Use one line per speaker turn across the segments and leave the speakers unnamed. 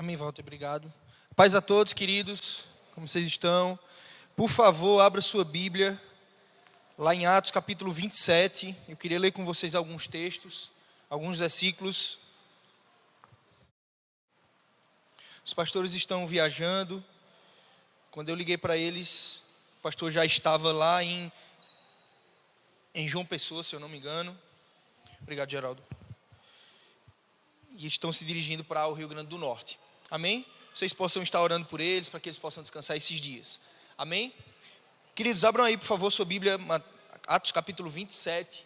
Amém, Walter, obrigado. Paz a todos, queridos, como vocês estão? Por favor, abra sua Bíblia, lá em Atos capítulo 27. Eu queria ler com vocês alguns textos, alguns versículos. Os pastores estão viajando. Quando eu liguei para eles, o pastor já estava lá em João Pessoa, se eu não me engano. Obrigado, Geraldo. E estão se dirigindo para o Rio Grande do Norte. Amém? Vocês possam estar orando por eles, para que eles possam descansar esses dias. Amém? Queridos, abram aí, por favor, sua Bíblia, Atos capítulo 27.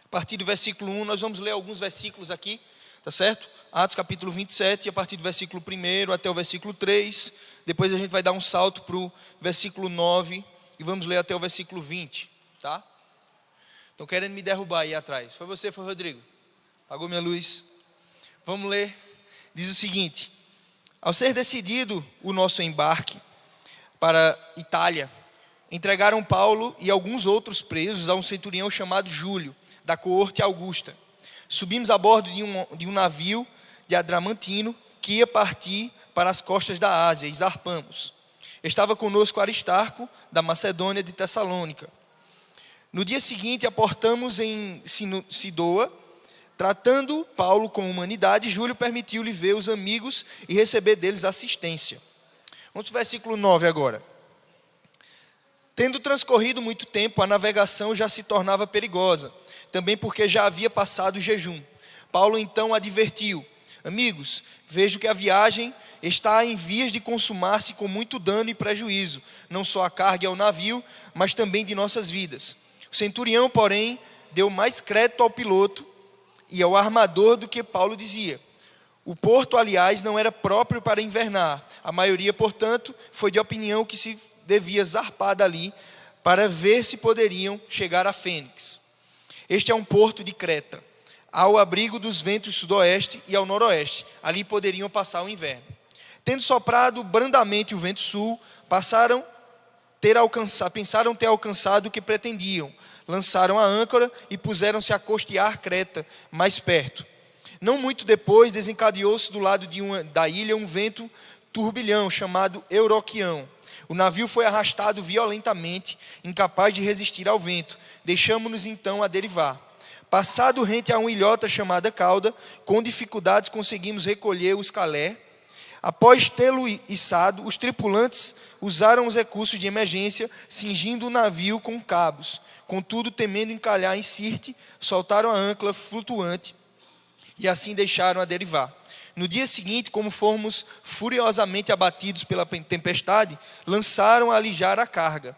A partir do versículo 1, nós vamos ler alguns versículos aqui, tá certo? Atos capítulo 27, a partir do versículo 1 até o versículo 3. Depois a gente vai dar um salto para o versículo 9 e vamos ler até o versículo 20, tá? Estão querendo me derrubar aí atrás. Foi você, foi o Rodrigo? Apagou minha luz. Vamos ler. Diz o seguinte: ao ser decidido o nosso embarque para Itália, entregaram Paulo e alguns outros presos a um centurião chamado Júlio, da coorte Augusta. Subimos a bordo de um navio de Adramantino, que ia partir para as costas da Ásia, e zarpamos. Estava conosco Aristarco, da Macedônia de Tessalônica. No dia seguinte, aportamos em Sidoa. Tratando Paulo com humanidade, Júlio permitiu-lhe ver os amigos e receber deles assistência. Vamos para o versículo 9 agora. Tendo transcorrido muito tempo, a navegação já se tornava perigosa, também porque já havia passado o jejum. Paulo então advertiu: amigos, vejo que a viagem está em vias de consumar-se com muito dano e prejuízo, não só à carga e ao navio, mas também de nossas vidas. O centurião, porém, deu mais crédito ao piloto e ao armador do que Paulo dizia. O porto, aliás, não era próprio para invernar. A maioria, portanto, foi de opinião que se devia zarpar dali para ver se poderiam chegar a Fênix. Este é um porto de Creta, ao abrigo dos ventos sudoeste e ao noroeste. Ali poderiam passar o inverno. Tendo soprado brandamente o vento sul, pensaram ter alcançado o que pretendiam. Lançaram a âncora e puseram-se a costear Creta, mais perto. Não muito depois, desencadeou-se do lado da ilha um vento turbilhão, chamado Euroquião. O navio foi arrastado violentamente, incapaz de resistir ao vento. Deixamo-nos então a derivar. Passado rente a uma ilhota chamada Cauda, com dificuldades conseguimos recolher o escalé. Após tê-lo içado, os tripulantes usaram os recursos de emergência, cingindo o navio com cabos. Contudo, temendo encalhar em Sirte, soltaram a âncora flutuante e assim deixaram-a derivar. No dia seguinte, como fomos furiosamente abatidos pela tempestade, começaram a alijar a carga.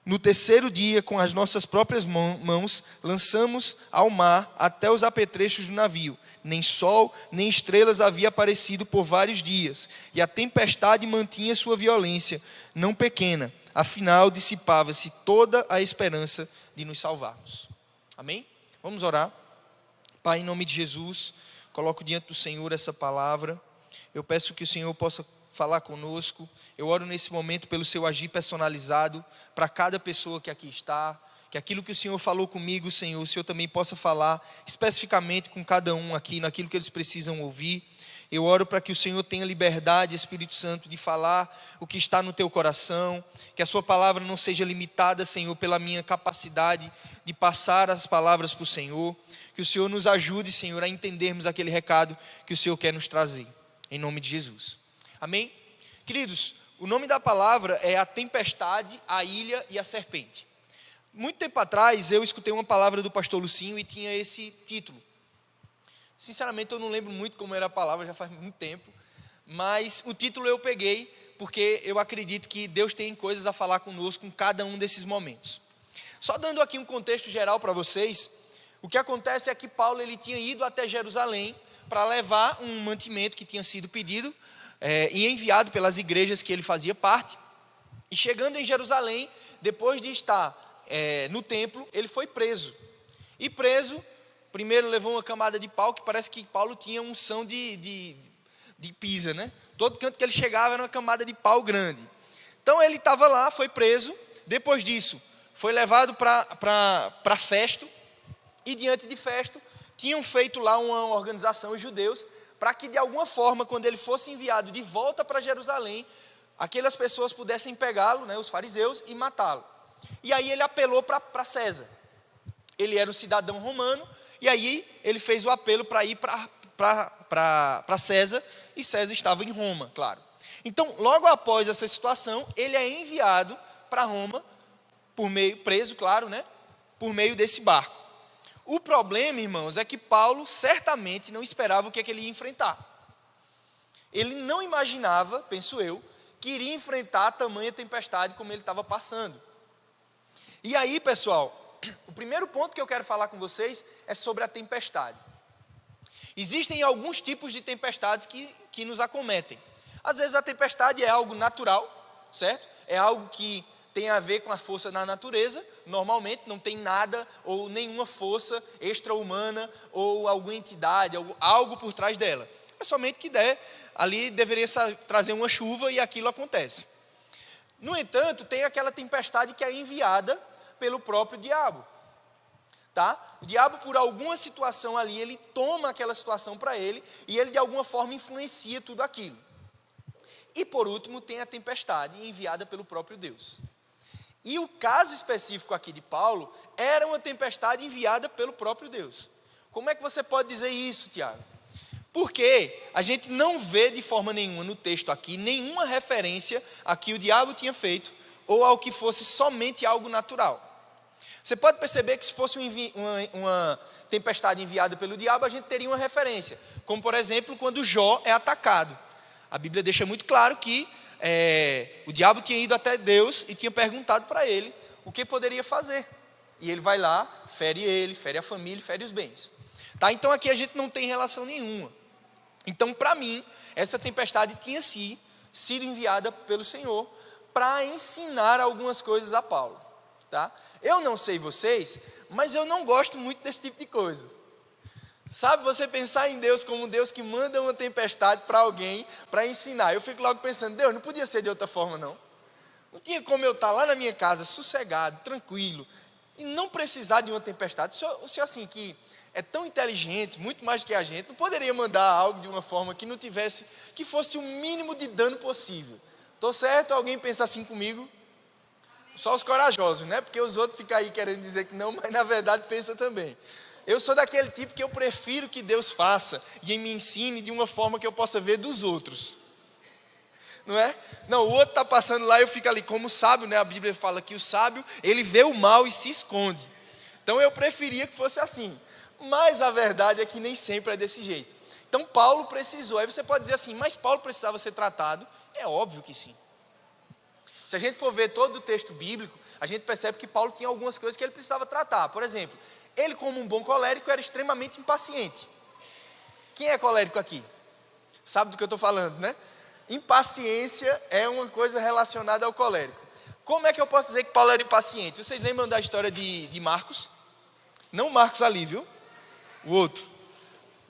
No terceiro dia, com as nossas próprias mãos, lançamos ao mar até os apetrechos do navio. Nem sol, nem estrelas havia aparecido por vários dias, e a tempestade mantinha sua violência, não pequena. Afinal, dissipava-se toda a esperança de nos salvarmos. Amém? Vamos orar. Pai, em nome de Jesus, coloco diante do Senhor essa palavra. Eu peço que o Senhor possa falar conosco. Eu oro nesse momento pelo seu agir personalizado para cada pessoa que aqui está. Que aquilo que o Senhor falou comigo, Senhor, o Senhor também possa falar especificamente com cada um aqui, naquilo que eles precisam ouvir. Eu oro para que o Senhor tenha liberdade, Espírito Santo, de falar o que está no teu coração. Que a sua palavra não seja limitada, Senhor, pela minha capacidade de passar as palavras para o Senhor. Que o Senhor nos ajude, Senhor, a entendermos aquele recado que o Senhor quer nos trazer. Em nome de Jesus. Amém? Queridos, o nome da palavra é a tempestade, a ilha e a serpente. Muito tempo atrás, eu escutei uma palavra do pastor Lucinho e tinha esse título. Sinceramente, eu não lembro muito como era a palavra, já faz muito tempo. Mas o título eu peguei, porque eu acredito que Deus tem coisas a falar conosco em cada um desses momentos. Só dando aqui um contexto geral para vocês, o que acontece é que Paulo ele tinha ido até Jerusalém para levar um mantimento que tinha sido pedido e enviado pelas igrejas que ele fazia parte. E chegando em Jerusalém, depois de estar no templo, ele foi preso. E preso, primeiro levou uma camada de pau, que parece que Paulo tinha unção de Pisa, né? Todo canto que ele chegava era uma camada de pau grande. Então ele estava lá, foi preso. Depois disso, foi levado para Festo. E diante de Festo, tinham feito lá uma organização, os judeus, para que de alguma forma, quando ele fosse enviado de volta para Jerusalém, aquelas pessoas pudessem pegá-lo, né, os fariseus, e matá-lo. E aí ele apelou para César. Ele era um cidadão romano, e aí ele fez o apelo para ir para César, e César estava em Roma, claro. Então, logo após essa situação, ele é enviado para Roma, preso, claro, né, por meio desse barco. O problema, irmãos, é que Paulo certamente não esperava o que ele ia enfrentar. Ele não imaginava, penso eu, que iria enfrentar tamanha tempestade como ele estava passando. E aí, pessoal, o primeiro ponto que eu quero falar com vocês é sobre a tempestade. Existem alguns tipos de tempestades que nos acometem. Às vezes a tempestade é algo natural, certo? É algo que tem a ver com a força da natureza. Normalmente não tem nada ou nenhuma força extra-humana ou alguma entidade, algo por trás dela. É somente que ali deveria trazer uma chuva e aquilo acontece. No entanto, tem aquela tempestade que é enviada pelo próprio diabo. Tá? O diabo, por alguma situação ali, ele toma aquela situação para ele e ele de alguma forma influencia tudo aquilo. E por último, tem a tempestade enviada pelo próprio Deus. E o caso específico aqui de Paulo era uma tempestade enviada pelo próprio Deus. Como é que você pode dizer isso, Tiago? Porque a gente não vê de forma nenhuma no texto aqui nenhuma referência a que o diabo tinha feito ou ao que fosse somente algo natural. Você pode perceber que se fosse uma tempestade enviada pelo diabo, a gente teria uma referência. Como, por exemplo, quando Jó é atacado. A Bíblia deixa muito claro que o diabo tinha ido até Deus e tinha perguntado para ele o que poderia fazer. E ele vai lá, fere a família, fere os bens. Tá? Então aqui a gente não tem relação nenhuma. Então, para mim, essa tempestade tinha sido enviada pelo Senhor para ensinar algumas coisas a Paulo. Tá? Eu não sei vocês, mas eu não gosto muito desse tipo de coisa. Sabe, você pensar em Deus como Deus que manda uma tempestade para alguém para ensinar. Eu fico logo pensando, Deus, não podia ser de outra forma, não. Não tinha como eu estar lá na minha casa, sossegado, tranquilo, e não precisar de uma tempestade. O senhor assim, que é tão inteligente, muito mais do que a gente, não poderia mandar algo de uma forma que não tivesse, que fosse o mínimo de dano possível. Estou certo? Alguém pensa assim comigo? Só os corajosos, né? Porque os outros ficam aí querendo dizer que não, mas na verdade pensa também. Eu sou daquele tipo que eu prefiro que Deus faça e me ensine de uma forma que eu possa ver dos outros. Não é? Não, o outro está passando lá e eu fico ali como sábio, né? A Bíblia fala que o sábio, ele vê o mal e se esconde. Então eu preferia que fosse assim. Mas a verdade é que nem sempre é desse jeito. Então Paulo precisou. Aí você pode dizer assim, mas Paulo precisava ser tratado? É óbvio que sim. Se a gente for ver todo o texto bíblico, a gente percebe que Paulo tinha algumas coisas que ele precisava tratar. Por exemplo, ele como um bom colérico era extremamente impaciente. Quem é colérico aqui? Sabe do que eu estou falando, né? Impaciência é uma coisa relacionada ao colérico. Como é que eu posso dizer que Paulo era impaciente? Vocês lembram da história de Marcos? Não Marcos ali, viu? O outro.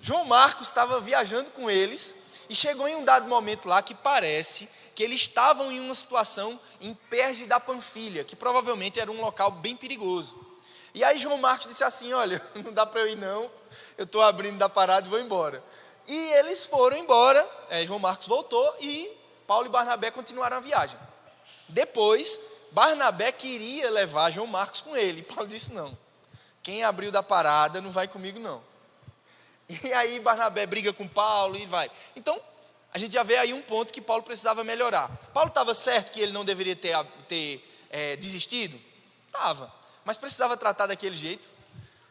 João Marcos estava viajando com eles e chegou em um dado momento lá que parece que eles estavam em uma situação em Perge da Panfilha, que provavelmente era um local bem perigoso. E aí João Marcos disse assim, olha, não dá para eu ir não, eu estou abrindo da parada e vou embora. E eles foram embora, João Marcos voltou e Paulo e Barnabé continuaram a viagem. Depois, Barnabé queria levar João Marcos com ele, e Paulo disse não, quem abriu da parada não vai comigo não. E aí Barnabé briga com Paulo e vai. Então, a gente já vê aí um ponto que Paulo precisava melhorar. Paulo estava certo que ele não deveria ter desistido? Estava. Mas precisava tratar daquele jeito.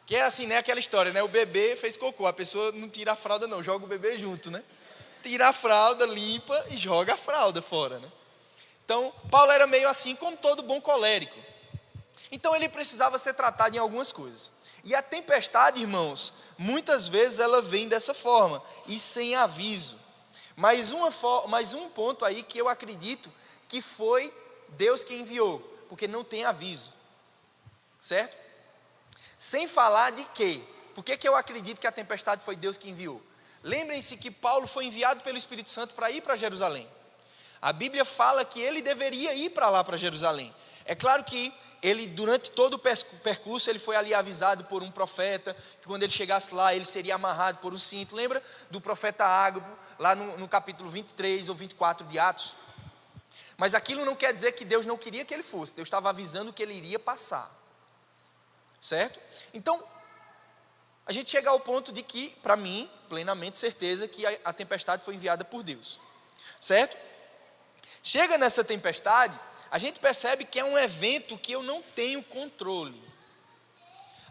Que é assim, né? Aquela história, né? O bebê fez cocô. A pessoa não tira a fralda não, joga o bebê junto, né? Tira a fralda, limpa e joga a fralda fora, né? Então, Paulo era meio assim como todo bom colérico. Então, ele precisava ser tratado em algumas coisas. E a tempestade, irmãos, muitas vezes ela vem dessa forma. E sem aviso. Mais um ponto aí que eu acredito que foi Deus que enviou. Porque não tem aviso. Certo? Sem falar de quê? Por que eu acredito que a tempestade foi Deus que enviou? Lembrem-se que Paulo foi enviado pelo Espírito Santo para ir para Jerusalém. A Bíblia fala que ele deveria ir para lá, para Jerusalém. É claro que ele, durante todo o percurso ele foi ali avisado por um profeta, que quando ele chegasse lá, ele seria amarrado por um cinto. Lembra do profeta Ágabo, lá no capítulo 23 ou 24 de Atos? Mas aquilo não quer dizer que Deus não queria que ele fosse. Deus estava avisando que ele iria passar. Certo? Então, a gente chega ao ponto de que, para mim, plenamente certeza que a tempestade foi enviada por Deus. Certo? Chega nessa tempestade, a gente percebe que é um evento que eu não tenho controle.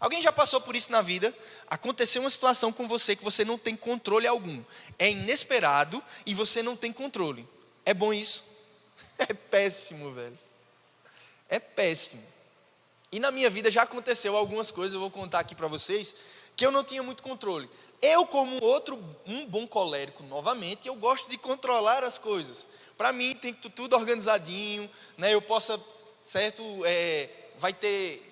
Alguém já passou por isso na vida? Aconteceu uma situação com você que você não tem controle algum. É inesperado e você não tem controle. É bom isso? É péssimo, velho. É péssimo. E na minha vida já aconteceu algumas coisas, eu vou contar aqui para vocês, que eu não tinha muito controle. Eu, como um bom colérico, novamente, eu gosto de controlar as coisas. Para mim tem tudo organizadinho, né? Eu possa, certo,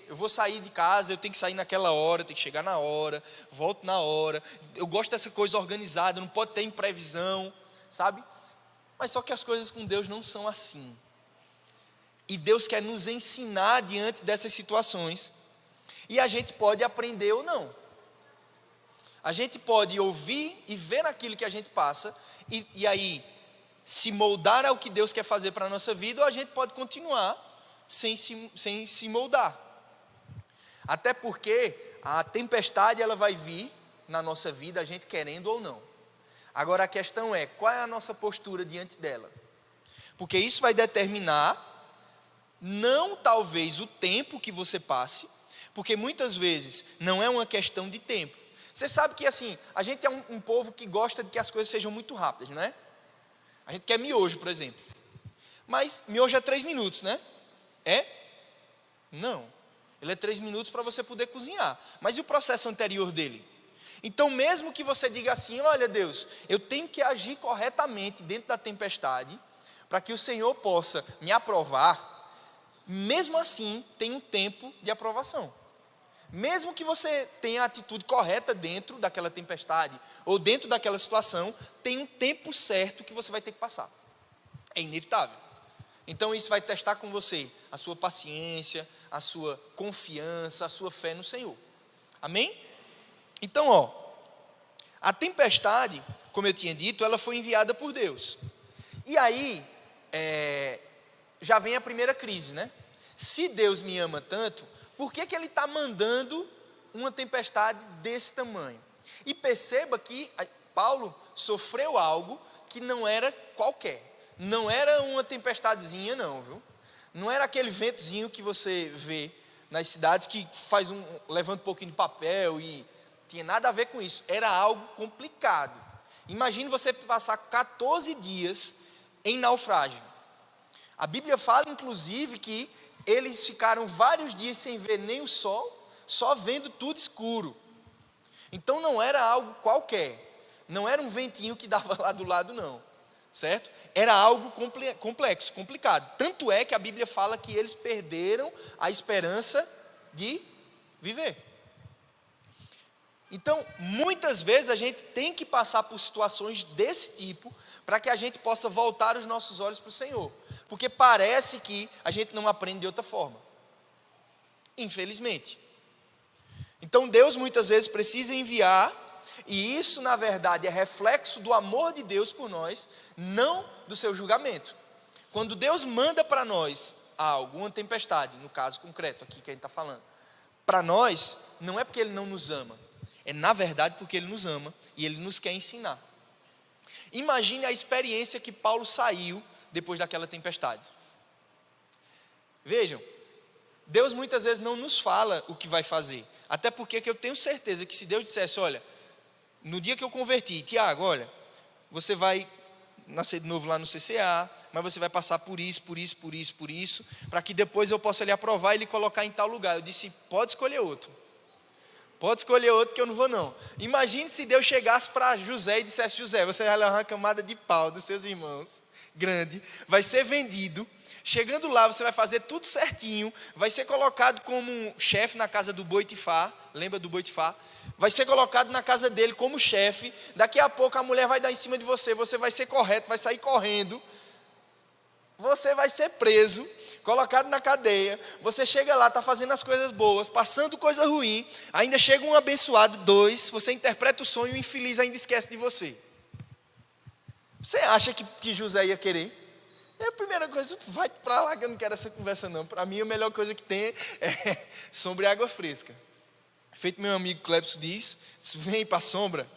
eu vou sair de casa, eu tenho que sair naquela hora, eu tenho que chegar na hora, volto na hora. Eu gosto dessa coisa organizada, não pode ter imprevisão, sabe? Mas só que as coisas com Deus não são assim. E Deus quer nos ensinar diante dessas situações. E a gente pode aprender ou não. A gente pode ouvir e ver aquilo que a gente passa, e aí se moldar ao que Deus quer fazer para a nossa vida, ou a gente pode continuar sem se moldar. Até porque a tempestade ela vai vir na nossa vida, a gente querendo ou não. Agora a questão é, qual é a nossa postura diante dela? Porque isso vai determinar, não talvez o tempo que você passe, porque muitas vezes não é uma questão de tempo. Você sabe que assim, a gente é um povo que gosta de que as coisas sejam muito rápidas, não é? A gente quer miojo, por exemplo. Mas miojo é 3 minutos, né? É? Não. Ele é 3 minutos para você poder cozinhar. Mas e o processo anterior dele? Então, mesmo que você diga assim, olha Deus, eu tenho que agir corretamente dentro da tempestade, para que o Senhor possa me aprovar, mesmo assim tem um tempo de aprovação. Mesmo que você tenha a atitude correta dentro daquela tempestade, ou dentro daquela situação, tem um tempo certo que você vai ter que passar. É inevitável. Então isso vai testar com você a sua paciência, a sua confiança, a sua fé no Senhor. Amém? Então, a tempestade, como eu tinha dito, ela foi enviada por Deus. E aí, já vem a primeira crise, né? Se Deus me ama tanto, por que Ele está mandando uma tempestade desse tamanho? E perceba que Paulo sofreu algo que não era qualquer. Não era uma tempestadezinha não, viu? Não era aquele ventozinho que você vê nas cidades que levanta um pouquinho de papel e tinha nada a ver com isso. Era algo complicado. Imagine você passar 14 dias em naufrágio. A Bíblia fala, inclusive, que eles ficaram vários dias sem ver nem o sol, só vendo tudo escuro. Então não era algo qualquer. Não era um ventinho que dava lá do lado, não. Certo? Era algo complexo, complicado. Tanto é que a Bíblia fala que eles perderam a esperança de viver. Então, muitas vezes a gente tem que passar por situações desse tipo para que a gente possa voltar os nossos olhos para o Senhor. Porque parece que a gente não aprende de outra forma. Infelizmente. Então, Deus muitas vezes precisa enviar, e isso, na verdade, é reflexo do amor de Deus por nós, não do seu julgamento. Quando Deus manda para nós algo, uma tempestade, no caso concreto aqui que a gente está falando, para nós, não é porque Ele não nos ama, é na verdade porque Ele nos ama e Ele nos quer ensinar. Imagine a experiência que Paulo saiu depois daquela tempestade. Vejam, Deus muitas vezes não nos fala o que vai fazer, até porque eu tenho certeza que se Deus dissesse, olha, no dia que eu converti, Tiago, olha, você vai nascer de novo lá no CCA, mas você vai passar por isso, para que depois eu possa lhe aprovar e lhe colocar em tal lugar. Eu disse, pode escolher outro. Pode escolher outro que eu não vou não. Imagine se Deus chegasse para José e dissesse, José, você vai levar uma camada de pau dos seus irmãos, grande, vai ser vendido, chegando lá você vai fazer tudo certinho, vai ser colocado como chefe na casa do Boitifá, lembra do Boitifá? Vai ser colocado na casa dele como chefe, daqui a pouco a mulher vai dar em cima de você, você vai ser correto, vai sair correndo. você vai ser preso, colocado na cadeia, você chega lá, está fazendo as coisas boas, passando coisa ruim, ainda chega um abençoado, 2, você interpreta o sonho e o infeliz ainda esquece de você. Você acha que José ia querer? É a primeira coisa, vai para lá que eu não quero essa conversa não. Para mim a melhor coisa que tem é sombra e água fresca. Feito meu amigo Clepso diz, se vem para a sombra,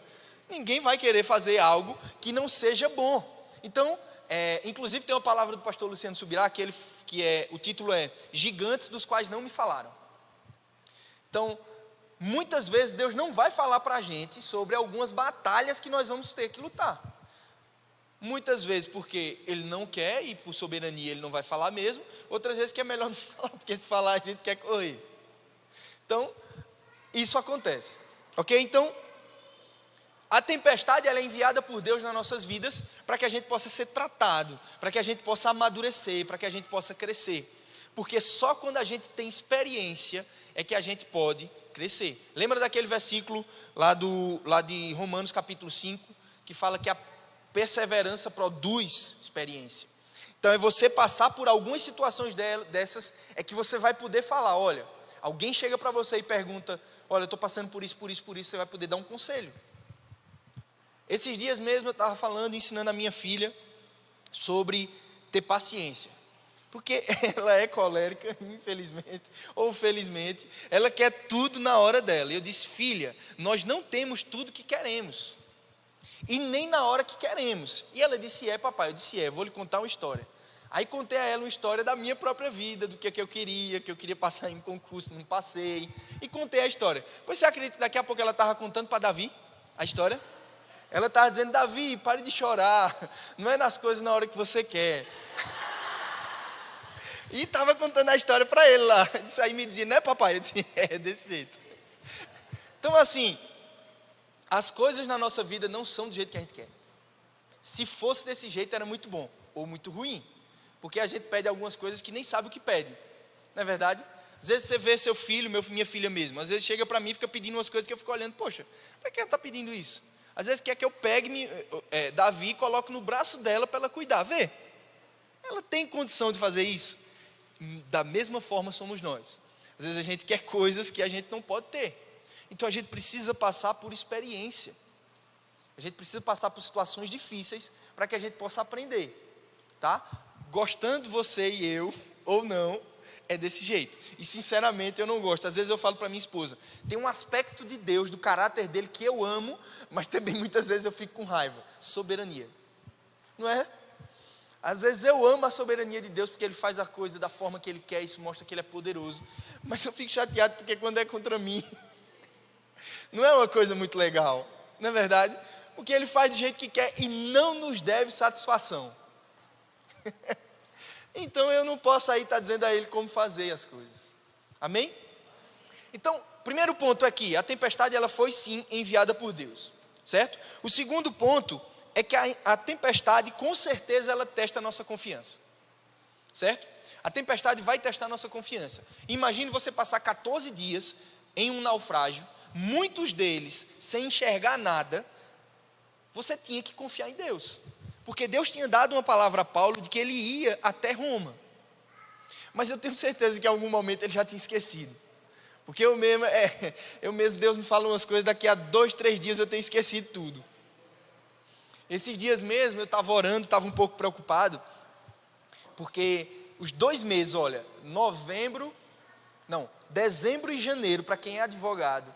ninguém vai querer fazer algo que não seja bom. Então, inclusive tem uma palavra do pastor Luciano Subirá, o título é Gigantes dos quais não me falaram. Então, muitas vezes Deus não vai falar para a gente sobre algumas batalhas que nós vamos ter que lutar. Muitas vezes porque Ele não quer e por soberania Ele não vai falar mesmo. Outras vezes que é melhor não falar, porque se falar a gente quer correr. Então, isso acontece. Ok? Então, a tempestade ela é enviada por Deus nas nossas vidas para que a gente possa ser tratado, para que a gente possa amadurecer, para que a gente possa crescer. Porque só quando a gente tem experiência é que a gente pode crescer. Lembra daquele versículo lá de Romanos capítulo 5, que fala que a perseverança produz experiência. Então é você passar por algumas situações dessas, é que você vai poder falar, olha, alguém chega para você e pergunta, olha, eu estou passando por isso, você vai poder dar um conselho. Esses dias mesmo eu estava falando, ensinando a minha filha sobre ter paciência. Porque ela é colérica, infelizmente, ou felizmente, ela quer tudo na hora dela. E eu disse, filha, nós não temos tudo que queremos. E nem na hora que queremos. E ela disse, papai. Eu disse, vou lhe contar uma história. Aí contei a ela uma história da minha própria vida, do que eu queria passar em concurso, não passei. E contei a história. Pois você acredita que daqui a pouco ela estava contando para Davi a história? Ela estava dizendo, Davi, pare de chorar, não é nas coisas na hora que você quer. E estava contando a história para ele lá. Aí me dizia, né papai? Eu disse, desse jeito. Então assim, as coisas na nossa vida não são do jeito que a gente quer. Se fosse desse jeito era muito bom, ou muito ruim. Porque a gente pede algumas coisas que nem sabe o que pede. Não é verdade? Às vezes você vê seu filho, minha filha mesmo. Às vezes chega para mim e fica pedindo umas coisas que eu fico olhando. Poxa, para que ela está pedindo isso? Às vezes quer que eu pegue Davi e coloque no braço dela para ela cuidar. Vê? Ela tem condição de fazer isso? Da mesma forma somos nós. Às vezes a gente quer coisas que a gente não pode ter. Então a gente precisa passar por experiência. A gente precisa passar por situações difíceis para que a gente possa aprender. Tá? Gostando você e eu, ou não, é desse jeito. E sinceramente eu não gosto. Às vezes eu falo para minha esposa, tem um aspecto de Deus, do caráter dele que eu amo, mas também muitas vezes eu fico com raiva. Soberania. Não é? Às vezes eu amo a soberania de Deus porque Ele faz a coisa da forma que Ele quer, isso mostra que Ele é poderoso. Mas eu fico chateado porque quando é contra mim, não é uma coisa muito legal, não é verdade? Porque Ele faz do jeito que quer e não nos deve satisfação. Então eu não posso aí estar dizendo a Ele como fazer as coisas. Amém? Então, primeiro ponto aqui, a tempestade ela foi sim enviada por Deus, certo? O segundo ponto é que a tempestade, com certeza, ela testa a nossa confiança. Certo? A tempestade vai testar a nossa confiança. Imagine você passar 14 dias em um naufrágio, muitos deles sem enxergar nada. Você tinha que confiar em Deus. Porque Deus tinha dado uma palavra a Paulo de que ele ia até Roma. Mas eu tenho certeza que em algum momento ele já tinha esquecido. Porque eu mesmo, Deus me fala umas coisas, daqui a 2, 3 dias eu tenho esquecido tudo. Esses dias mesmo eu estava orando, estava um pouco preocupado, porque os 2 meses, olha, dezembro e janeiro, para quem é advogado,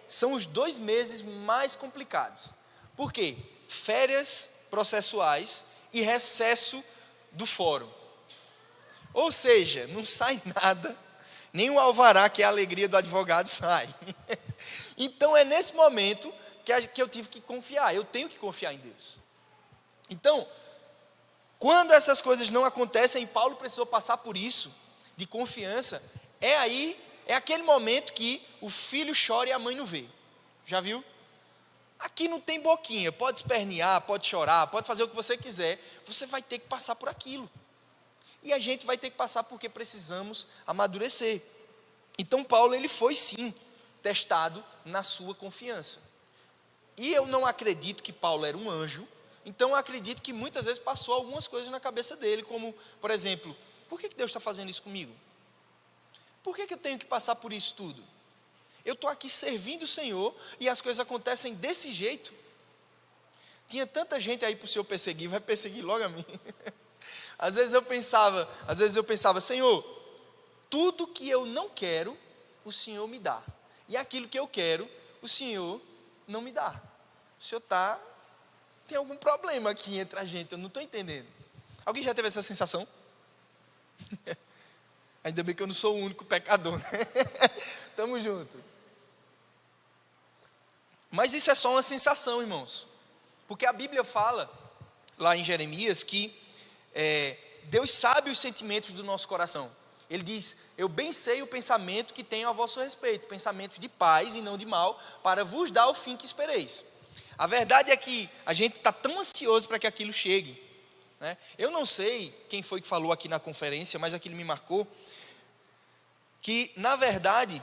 são os 2 meses mais complicados. Por quê? Férias processuais e recesso do fórum. Ou seja, não sai nada, nem o alvará, que é a alegria do advogado, sai. Então é nesse momento que eu tive que confiar, eu tenho que confiar em Deus. Então, quando essas coisas não acontecem, Paulo precisou passar por isso, de confiança, é aquele momento que o filho chora e a mãe não vê. Já viu? Aqui não tem boquinha, pode espernear, pode chorar, pode fazer o que você quiser, você vai ter que passar por aquilo. E a gente vai ter que passar porque precisamos amadurecer. Então Paulo, ele foi sim testado na sua confiança. E eu não acredito que Paulo era um anjo Então eu acredito que muitas vezes passou algumas coisas na cabeça dele, como, por exemplo, por que Deus está fazendo isso comigo? Por que eu tenho que passar por isso tudo? Eu estou aqui servindo o Senhor e as coisas acontecem desse jeito. Tinha tanta gente aí para o Senhor perseguir, vai perseguir logo a mim. Às vezes eu pensava, Senhor, tudo que eu não quero, o Senhor me dá. E aquilo que eu quero, o Senhor não me dá. O Senhor tem algum problema aqui entre a gente, eu não estou entendendo. Alguém já teve essa sensação? Ainda bem que eu não sou o único pecador, né? Tamo junto. Mas isso é só uma sensação, irmãos. Porque a Bíblia fala, lá em Jeremias, que Deus sabe os sentimentos do nosso coração. Ele diz, eu bem sei o pensamento que tenho a vosso respeito, pensamentos de paz e não de mal, para vos dar o fim que espereis. A verdade é que a gente está tão ansioso para que aquilo chegue, né? Eu não sei quem foi que falou aqui na conferência, mas aquilo me marcou, que na verdade,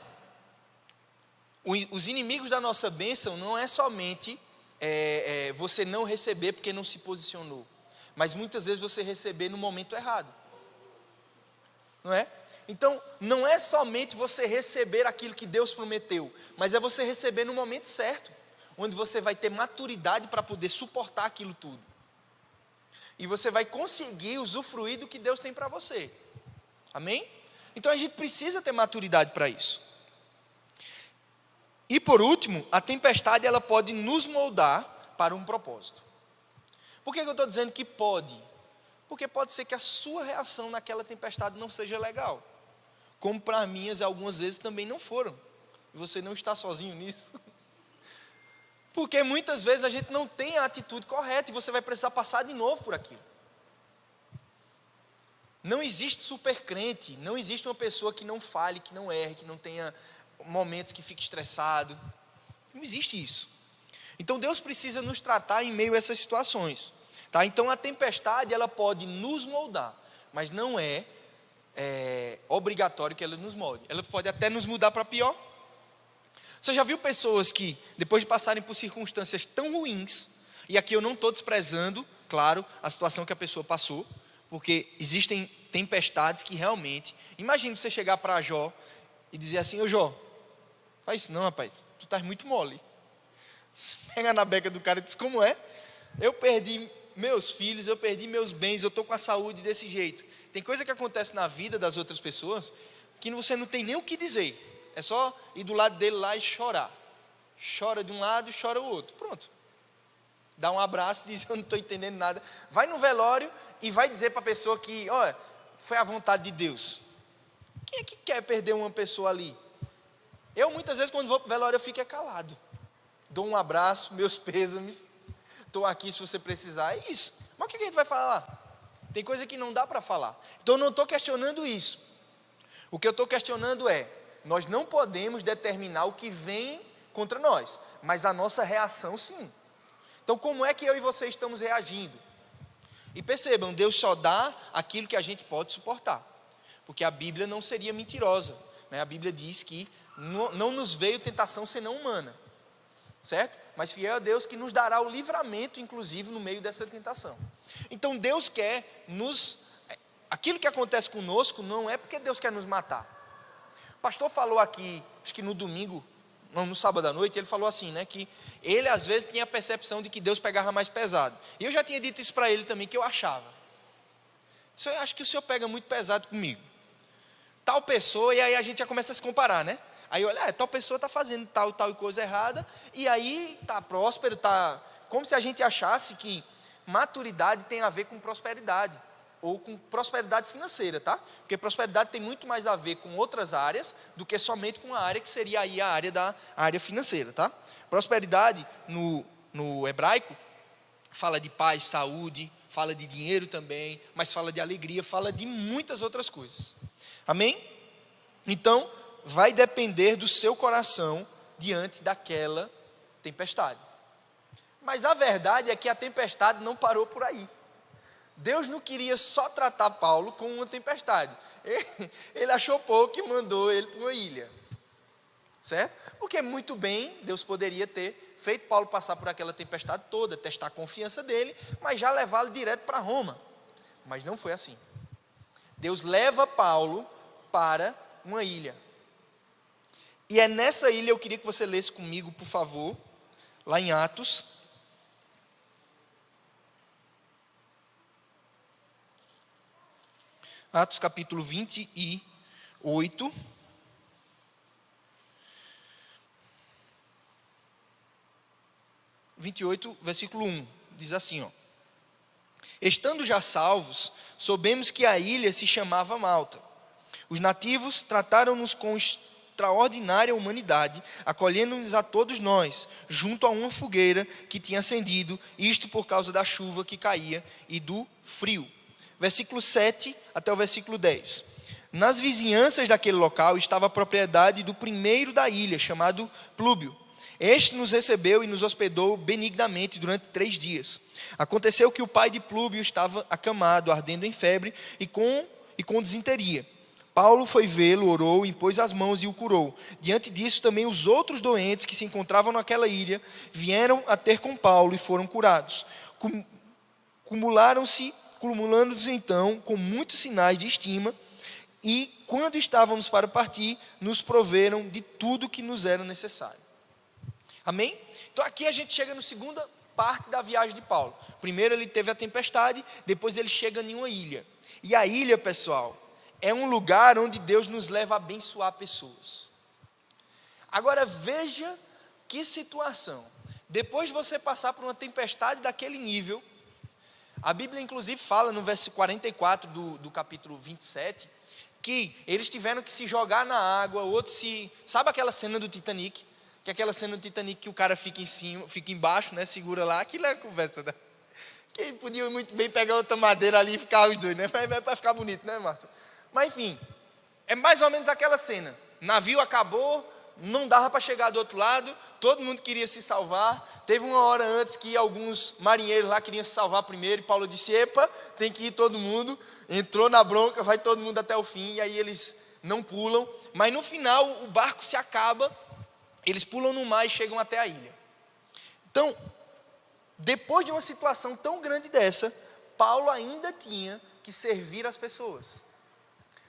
os inimigos da nossa bênção não é somente você não receber porque não se posicionou, mas muitas vezes você receber no momento errado, não é? Então, não é somente você receber aquilo que Deus prometeu, mas é você receber no momento certo, onde você vai ter maturidade para poder suportar aquilo tudo. E você vai conseguir usufruir do que Deus tem para você. Amém? Então a gente precisa ter maturidade para isso. E por último, a tempestade ela pode nos moldar para um propósito. Por que eu estou dizendo que pode? Porque pode ser que a sua reação naquela tempestade não seja legal. Como para minhas algumas vezes também não foram. E você não está sozinho nisso. Porque muitas vezes a gente não tem a atitude correta e você vai precisar passar de novo por aquilo. Não existe super crente, não existe uma pessoa que não falhe, que não erre, que não tenha momentos que fique estressado. Não existe isso. Então Deus precisa nos tratar em meio a essas situações. Tá? Então a tempestade ela pode nos moldar, mas não é obrigatório que ela nos molde. Ela pode até nos mudar para pior. Você já viu pessoas que, depois de passarem por circunstâncias tão ruins, e aqui eu não estou desprezando, claro, a situação que a pessoa passou, porque existem tempestades que realmente... Imagine você chegar para Jó e dizer assim, ô Jó, faz isso não, rapaz, tu estás muito mole. Pega na beca do cara e diz, como é? Eu perdi meus filhos, eu perdi meus bens, eu estou com a saúde desse jeito. Tem coisa que acontece na vida das outras pessoas que você não tem nem o que dizer. É só ir do lado dele lá e chorar. Chora de um lado e chora o outro. Pronto. Dá um abraço e diz, eu não estou entendendo nada. Vai no velório e vai dizer para a pessoa que, olha, foi a vontade de Deus. Quem é que quer perder uma pessoa ali? Eu, muitas vezes, quando vou para o velório, eu fico calado. Dou um abraço, meus pêsames. Estou aqui se você precisar. É isso. Mas o que a gente vai falar? Tem coisa que não dá para falar. Então, eu não estou questionando isso. O que eu estou questionando é, nós não podemos determinar o que vem contra nós, mas a nossa reação sim. Então como é que eu e você estamos reagindo? E percebam, Deus só dá aquilo que a gente pode suportar, porque a Bíblia não seria mentirosa, né? A Bíblia diz que não nos veio tentação senão humana, certo? Mas fiel é Deus que nos dará o livramento, inclusive no meio dessa tentação. Então Deus quer aquilo que acontece conosco não é porque Deus quer nos matar. O pastor falou aqui, acho que no domingo, não, no sábado à noite, ele falou assim, né, que ele às vezes tinha a percepção de que Deus pegava mais pesado. E eu já tinha dito isso para ele também, que eu achava. Eu acho que o senhor pega muito pesado comigo. Tal pessoa, e aí a gente já começa a se comparar, né? Aí olha, tal pessoa está fazendo tal coisa errada, e aí está próspero, está... Como se a gente achasse que maturidade tem a ver com prosperidade, ou com prosperidade financeira, tá? Porque prosperidade tem muito mais a ver com outras áreas do que somente com a área que seria aí a área financeira, tá? Prosperidade no hebraico fala de paz, saúde, fala de dinheiro também, mas fala de alegria, fala de muitas outras coisas. Amém? Então, vai depender do seu coração diante daquela tempestade. Mas a verdade é que a tempestade não parou por aí. Deus não queria só tratar Paulo com uma tempestade. Ele achou pouco e mandou ele para uma ilha. certo? Porque muito bem Deus poderia ter feito Paulo passar por aquela tempestade toda, testar a confiança dele, mas já levá-lo direto para Roma. Mas não foi assim. Deus leva Paulo para uma ilha. E é nessa ilha eu queria que você lesse comigo, por favor, lá em Atos. Atos capítulo 28. Versículo 1, diz assim, ó: Estando já salvos, soubemos que a ilha se chamava Malta. Os nativos trataram-nos com extraordinária humanidade, acolhendo-nos a todos nós, junto a uma fogueira que tinha acendido, isto por causa da chuva que caía e do frio. Versículo 7 até o versículo 10. Nas vizinhanças daquele local estava a propriedade do primeiro da ilha, chamado Plúbio. Este nos recebeu e nos hospedou benignamente durante 3 dias. Aconteceu que o pai de Plúbio estava acamado, ardendo em febre e com disenteria. Paulo foi vê-lo, orou, impôs as mãos e o curou. Diante disso, também os outros doentes que se encontravam naquela ilha vieram a ter com Paulo e foram curados. Cumulando-se então com muitos sinais de estima, e quando estávamos para partir, nos proveram de tudo que nos era necessário. Amém? Então aqui a gente chega na segunda parte da viagem de Paulo. Primeiro ele teve a tempestade, depois ele chega em uma ilha. E a ilha, pessoal, é um lugar onde Deus nos leva a abençoar pessoas. Agora veja que situação. Depois de você passar por uma tempestade daquele nível, a Bíblia inclusive fala no verso 44 do capítulo 27, que eles tiveram que se jogar na água, outros se... Sabe aquela cena do Titanic? Que é aquela cena do Titanic que o cara fica em cima, fica embaixo, né? Segura lá, aquilo é a conversa, né? Que podia muito bem pegar outra madeira ali e ficar os dois, né? Para ficar bonito, né, Márcio? Mas enfim, é mais ou menos aquela cena. O navio acabou, não dava para chegar do outro lado, todo mundo queria se salvar. Teve uma hora antes que alguns marinheiros lá queriam se salvar primeiro, e Paulo disse, epa, tem que ir todo mundo. Entrou na bronca, vai todo mundo até o fim, e aí eles não pulam. Mas no final, o barco se acaba, eles pulam no mar e chegam até a ilha. Então, depois de uma situação tão grande dessa, Paulo ainda tinha que servir as pessoas.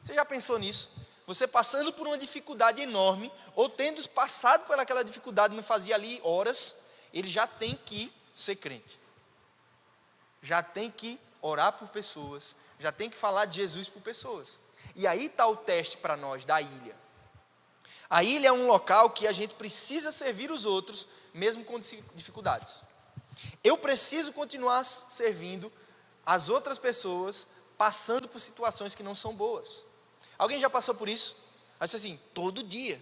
Você já pensou nisso? Você passando por uma dificuldade enorme, ou tendo passado por aquela dificuldade, não fazia ali horas, ele já tem que ser crente. Já tem que orar por pessoas, já tem que falar de Jesus por pessoas. E aí está o teste para nós da ilha. A ilha é um local que a gente precisa servir os outros, mesmo com dificuldades. Eu preciso continuar servindo as outras pessoas, passando por situações que não são boas. Alguém já passou por isso? Aí você assim, todo dia.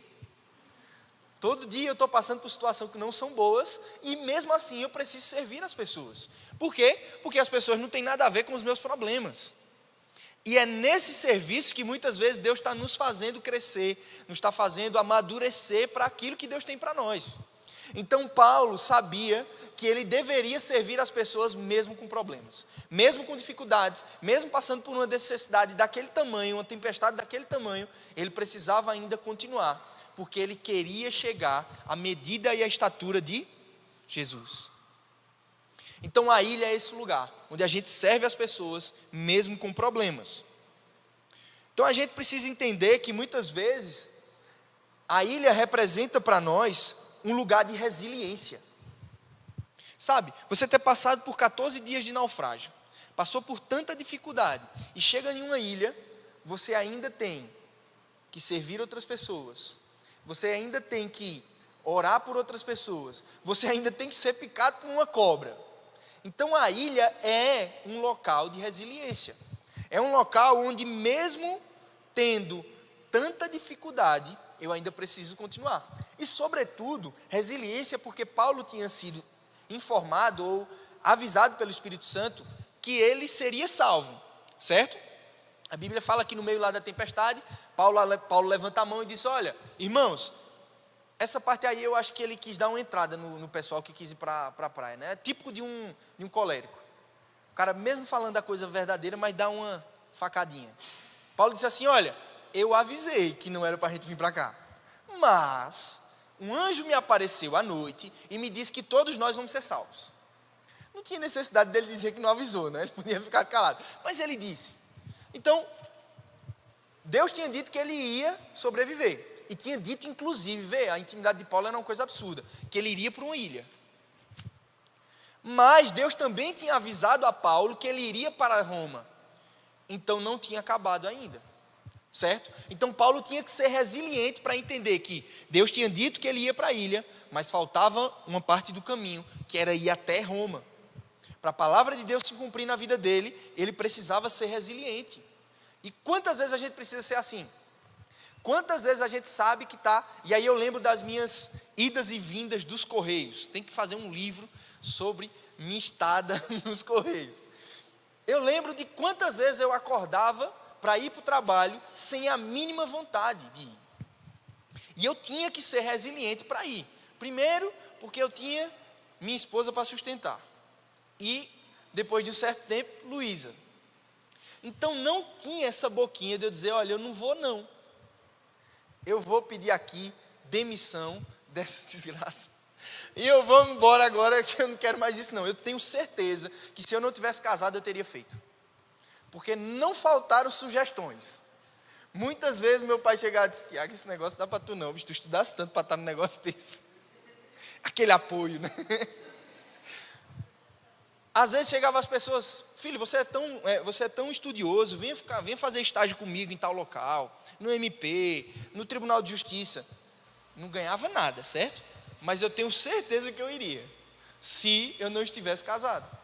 Todo dia eu estou passando por situações que não são boas, e mesmo assim eu preciso servir as pessoas. Por quê? Porque as pessoas não têm nada a ver com os meus problemas. E é nesse serviço que muitas vezes Deus está nos fazendo crescer, nos está fazendo amadurecer para aquilo que Deus tem para nós. Então Paulo sabia que ele deveria servir as pessoas mesmo com problemas, mesmo com dificuldades, mesmo passando por uma necessidade daquele tamanho, uma tempestade daquele tamanho, ele precisava ainda continuar, porque ele queria chegar à medida e à estatura de Jesus. Então a ilha é esse lugar, onde a gente serve as pessoas mesmo com problemas. Então a gente precisa entender que muitas vezes a ilha representa para nós um lugar de resiliência. Sabe, você ter passado por 14 dias de naufrágio, passou por tanta dificuldade, e chega em uma ilha, você ainda tem que servir outras pessoas, você ainda tem que orar por outras pessoas, você ainda tem que ser picado por uma cobra. Então a ilha é um local de resiliência, é um local onde mesmo tendo tanta dificuldade, eu ainda preciso continuar. E sobretudo, resiliência porque Paulo tinha sido informado ou avisado pelo Espírito Santo que ele seria salvo, certo? A Bíblia fala que no meio lá da tempestade, Paulo levanta a mão e diz, olha, irmãos, essa parte aí eu acho que ele quis dar uma entrada no pessoal que quis ir para a praia, né? É típico de um colérico. O cara mesmo falando da coisa verdadeira, mas dá uma facadinha. Paulo disse assim, olha, eu avisei que não era para a gente vir para cá, Mas um anjo me apareceu à noite e me disse que todos nós vamos ser salvos. Não tinha necessidade dele dizer que não avisou, né? Ele podia ficar calado. Mas ele disse. Então, Deus tinha dito que ele ia sobreviver. E tinha dito, inclusive, a intimidade de Paulo era uma coisa absurda, que ele iria para uma ilha. Mas Deus também tinha avisado a Paulo que ele iria para Roma. Então não tinha acabado ainda. Certo? Então Paulo tinha que ser resiliente para entender que Deus tinha dito que ele ia para a ilha, mas faltava uma parte do caminho, que era ir até Roma. Para a palavra de Deus se cumprir na vida dele, ele precisava ser resiliente. E quantas vezes a gente precisa ser assim? Quantas vezes a gente sabe que está... E aí eu lembro das minhas idas e vindas dos Correios. Tem que fazer um livro sobre minha estada nos Correios. Eu lembro de quantas vezes eu acordava para ir para o trabalho sem a mínima vontade de ir. E eu tinha que ser resiliente para ir. Primeiro, porque eu tinha minha esposa para sustentar. E, depois de um certo tempo, Luísa. Então, não tinha essa boquinha de eu dizer, olha, eu não vou não. Eu vou pedir aqui demissão dessa desgraça. E eu vou embora agora, que eu não quero mais isso não. Eu tenho certeza que se eu não tivesse casado, eu teria feito. Porque não faltaram sugestões. Muitas vezes meu pai chegava e disse, Tiago, esse negócio não dá para tu não, bicho, tu estudasse tanto para estar num negócio desse. Aquele apoio, né? Às vezes chegavam as pessoas, filho, você é tão estudioso, venha fazer estágio comigo em tal local, no MP, no Tribunal de Justiça. Não ganhava nada, certo? Mas eu tenho certeza que eu iria, se eu não estivesse casado.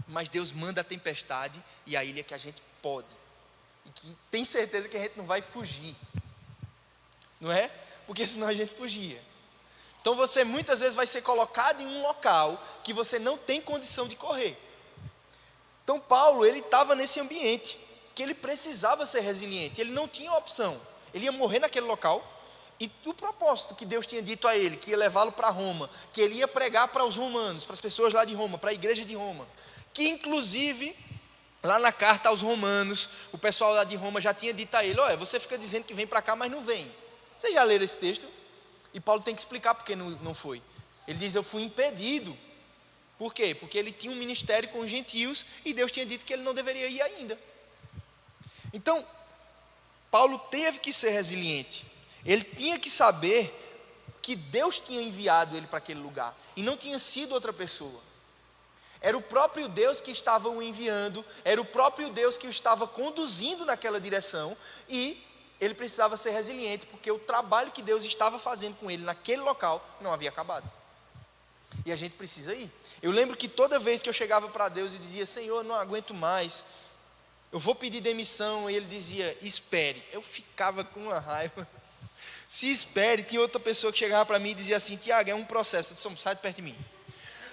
Mas Deus manda a tempestade e a ilha que a gente pode. E que tem certeza que a gente não vai fugir. Não é? Porque senão a gente fugia. Então você muitas vezes vai ser colocado em um local que você não tem condição de correr. Então Paulo, ele estava nesse ambiente, que ele precisava ser resiliente. Ele não tinha opção. Ele ia morrer naquele local. E o propósito que Deus tinha dito a ele, que ia levá-lo para Roma, que ele ia pregar para os romanos, para as pessoas lá de Roma, para a igreja de Roma, que inclusive, lá na carta aos romanos, o pessoal lá de Roma já tinha dito a ele, olha, você fica dizendo que vem para cá, mas não vem. Vocês já leram esse texto? E Paulo tem que explicar porque não foi. Ele diz, eu fui impedido. Por quê? Porque ele tinha um ministério com os gentios e Deus tinha dito que ele não deveria ir ainda. Então, Paulo teve que ser resiliente. Ele tinha que saber que Deus tinha enviado ele para aquele lugar e não tinha sido outra pessoa. Era o próprio Deus que estava o enviando, era o próprio Deus que o estava conduzindo naquela direção e ele precisava ser resiliente porque o trabalho que Deus estava fazendo com ele naquele local não havia acabado. E a gente precisa ir. Eu lembro que toda vez que eu chegava para Deus e dizia, Senhor, eu não aguento mais, eu vou pedir demissão, e ele dizia, espere. Eu ficava com uma raiva. Se espere, tinha outra pessoa que chegava para mim e dizia assim, Tiago, é um processo. Eu disse, sai de perto de mim.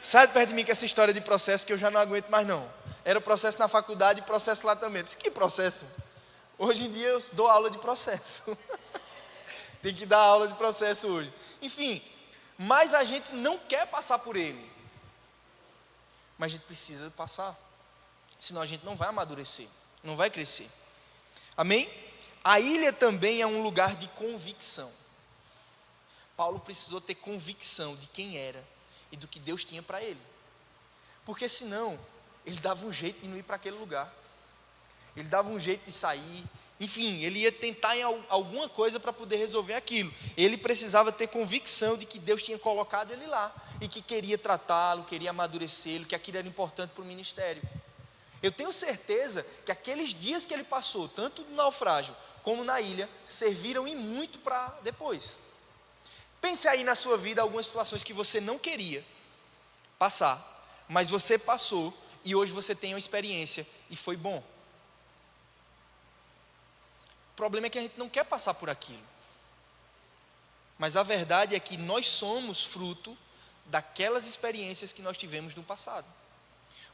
Sai de perto de mim com essa história de processo que eu já não aguento mais não. Era processo na faculdade e processo lá também. Eu disse, que processo? Hoje em dia eu dou aula de processo. Tem que dar aula de processo hoje. Enfim, mas a gente não quer passar por ele. Mas a gente precisa passar. Senão a gente não vai amadurecer, não vai crescer. Amém? A ilha também é um lugar de convicção. Paulo precisou ter convicção de quem era e do que Deus tinha para ele. Porque senão, ele dava um jeito de não ir para aquele lugar. Ele dava um jeito de sair. Enfim, ele ia tentar em alguma coisa para poder resolver aquilo. Ele precisava ter convicção de que Deus tinha colocado ele lá. E que queria tratá-lo, queria amadurecê-lo, que aquilo era importante para o ministério. Eu tenho certeza que aqueles dias que ele passou, tanto no naufrágio como na ilha, serviram e muito para depois. Pense aí na sua vida algumas situações que você não queria passar, mas você passou e hoje você tem uma experiência e foi bom. O problema é que a gente não quer passar por aquilo. Mas a verdade é que nós somos fruto daquelas experiências que nós tivemos no passado.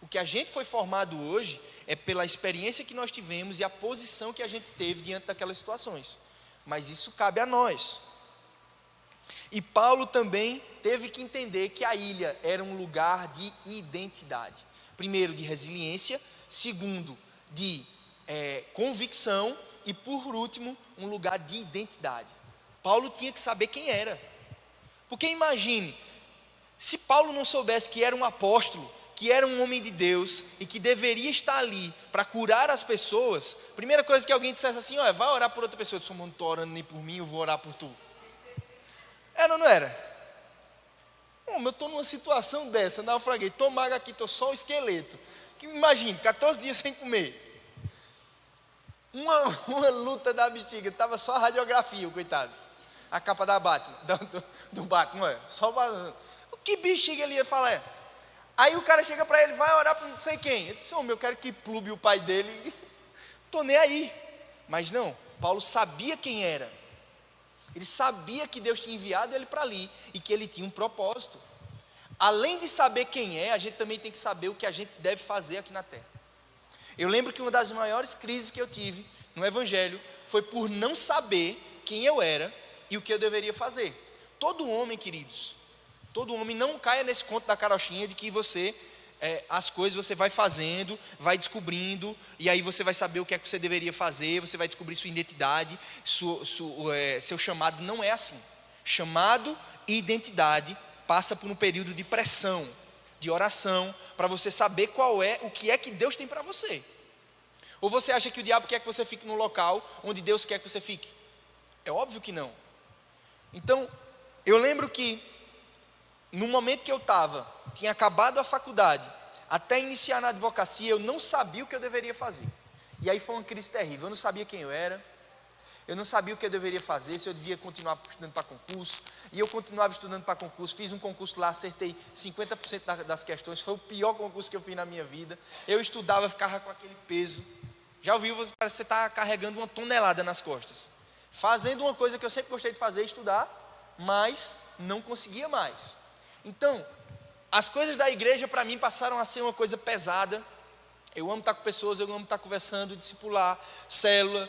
O que a gente foi formado hoje é pela experiência que nós tivemos e a posição que a gente teve diante daquelas situações. Mas isso cabe a nós. E Paulo também teve que entender que a ilha era um lugar de identidade. Primeiro, de resiliência. Segundo, de convicção. E por último, um lugar de identidade. Paulo tinha que saber quem era. Porque imagine, se Paulo não soubesse que era um apóstolo, que era um homem de Deus e que deveria estar ali para curar as pessoas, primeira coisa que alguém dissesse assim: olha, vai orar por outra pessoa. Eu disse: não estou orando nem por mim, eu vou orar por tu. Era ou não era? Eu estou numa situação dessa, naufraguei, estou magro aqui, estou só um esqueleto. Imagine, 14 dias sem comer. Uma luta da bexiga, estava só a radiografia, coitado. A capa da Batman, do Batman, é? Só o que bexiga ele ia falar? Aí o cara chega para ele, vai orar para não sei quem. Ele disse: eu quero que plube o pai dele. Estou nem aí. Mas não, Paulo sabia quem era. Ele sabia que Deus tinha enviado ele para ali e que ele tinha um propósito. Além de saber quem é, a gente também tem que saber o que a gente deve fazer aqui na terra. Eu lembro que uma das maiores crises que eu tive no Evangelho foi por não saber quem eu era e o que eu deveria fazer. Todo homem, queridos, todo homem, não caia nesse conto da carochinha de que você, as coisas você vai fazendo, vai descobrindo, e aí você vai saber o que é que você deveria fazer, você vai descobrir sua identidade, seu chamado. Não é assim. Chamado e identidade passa por um período de pressão, de oração, para você saber o que é que Deus tem para você. Ou você acha que o diabo quer que você fique no local onde Deus quer que você fique? É óbvio que não. Então, eu lembro que no momento que eu tinha acabado a faculdade, até iniciar na advocacia, eu não sabia o que eu deveria fazer. E aí foi uma crise terrível. Eu não sabia quem eu era, eu não sabia o que eu deveria fazer, se eu devia continuar estudando para concurso. E eu continuava estudando para concurso, fiz um concurso lá, acertei 50% das questões, foi o pior concurso que eu fiz na minha vida. Eu estudava, ficava com aquele peso. Já ouviu? Parece que você está carregando uma tonelada nas costas. Fazendo uma coisa que eu sempre gostei de fazer, estudar, mas não conseguia mais. Então, as coisas da igreja para mim passaram a ser uma coisa pesada. Eu amo estar com pessoas, eu amo estar conversando, discipular, célula,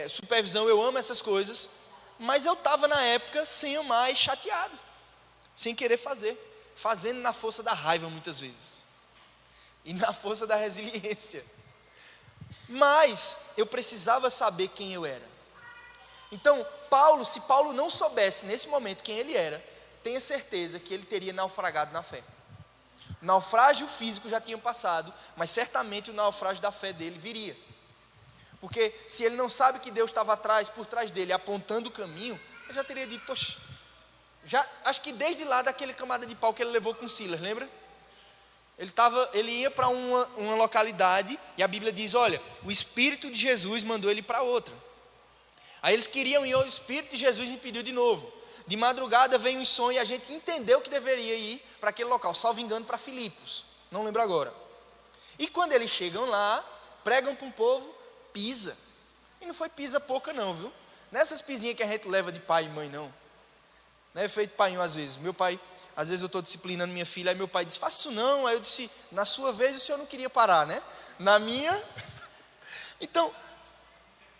supervisão, eu amo essas coisas. Mas eu estava na época sem amar e chateado, sem querer fazer, fazendo na força da raiva muitas vezes, e na força da resiliência. Mas eu precisava saber quem eu era. Então, se Paulo não soubesse nesse momento quem ele era, tenha certeza que ele teria naufragado na fé. O naufrágio físico já tinha passado, mas certamente o naufrágio da fé dele viria. Porque se ele não sabe que Deus estava por trás dele, apontando o caminho, ele já teria dito: acho que desde lá daquele camada de pau que ele levou com Silas, lembra? Ele ia para uma localidade e a Bíblia diz: olha, o Espírito de Jesus mandou ele para outra. Aí eles queriam ir, o Espírito de Jesus impediu de novo. De madrugada veio um sonho e a gente entendeu que deveria ir para aquele local, salvo engano para Filipos, não lembro agora. E quando eles chegam lá, pregam para um povo, pisa. E não foi pisa pouca não, viu? Nessas pisinhas que a gente leva de pai e mãe não. Não é feito painho às vezes. Meu pai, às vezes eu estou disciplinando minha filha, aí meu pai diz: faça isso não. Aí eu disse: na sua vez o senhor não queria parar, né? Na minha... Então,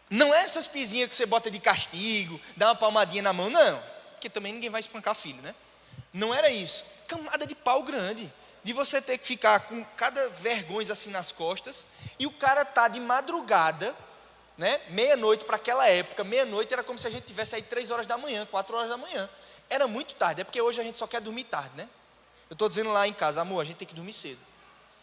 não é essas pisinhas que você bota de castigo, dá uma palmadinha na mão, não. Porque também ninguém vai espancar filho, né? Não era isso. Camada de pau grande, de você ter que ficar com cada vergonha assim nas costas, e o cara tá de madrugada, né? Meia-noite para aquela época, meia-noite era como se a gente tivesse aí 3 horas da manhã, 4 horas da manhã. Era muito tarde, é porque hoje a gente só quer dormir tarde, né? Eu estou dizendo lá em casa: amor, a gente tem que dormir cedo.